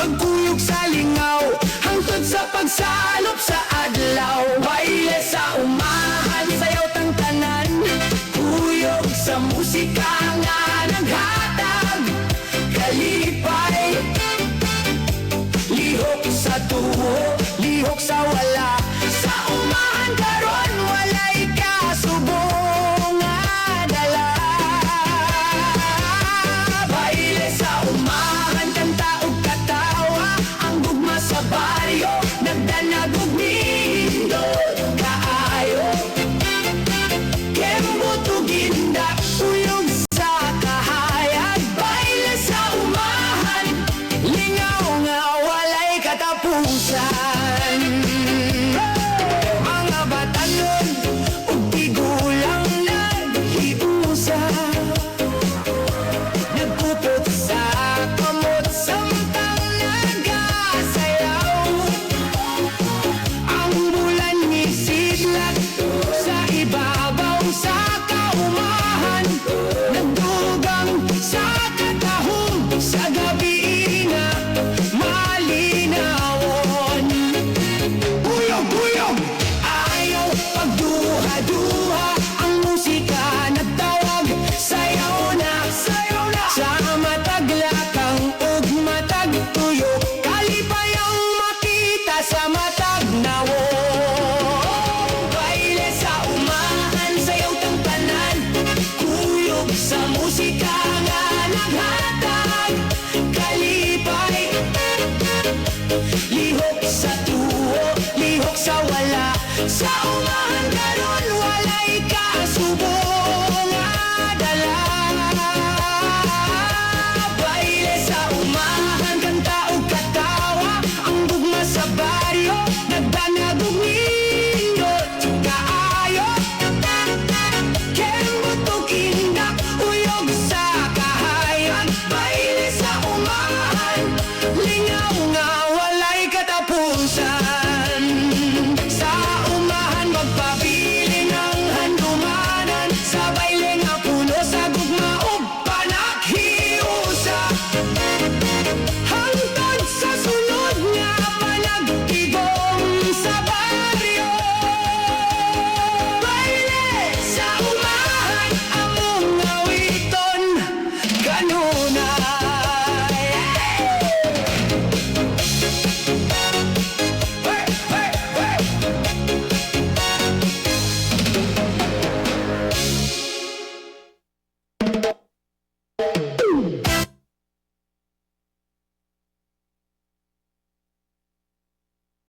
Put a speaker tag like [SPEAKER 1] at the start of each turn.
[SPEAKER 1] magkuyog sa lingaw, hangtod sa pagsalop sa adlaw. Baile sa umahan, sayaw tang tanan, kuyog sa musika nga naghatag kalipay. Lihok sa tuho, lihok sa wala, sa umahan karon walay kasubong nga dala. Baile sa umahan, kanta ug katawa, ang gugma sa baryo nagdanag ug nindot kaayo. Kembot ug gindak, uyog sa kahayag. Baile sa umahan, lingaw nga walay katapusan. Mga batanon ug tigulang naghiusa, nagpupot sa kamot samtang nagasayaw. Ang bulan nisidlat sa ibabaw sa kaumahan, nagdugang sa katahom sa gabi nga malinawon. Buyog-buyog, ayaw pagduha-duha, ang musika nagtawag, sayaw na, sayaw na. Sa matag lakang ug matag tuyo, kalipay ang makita sa matag nawo. Baile sa umahan, sayaw tang tanan, kuyog sa musika nga naghatag kalipay. Lihok sa tuho, lihok sa wala, sa umahan karon walay kasubong nga dala. Baile sa umahan, kanta ug katawa, ang gugma sa baryo nagdanag ug nindot kaayo. Kembot ug indak, uyog sa kahayan. Baile sa umahan, lingaw nga walay katapusan.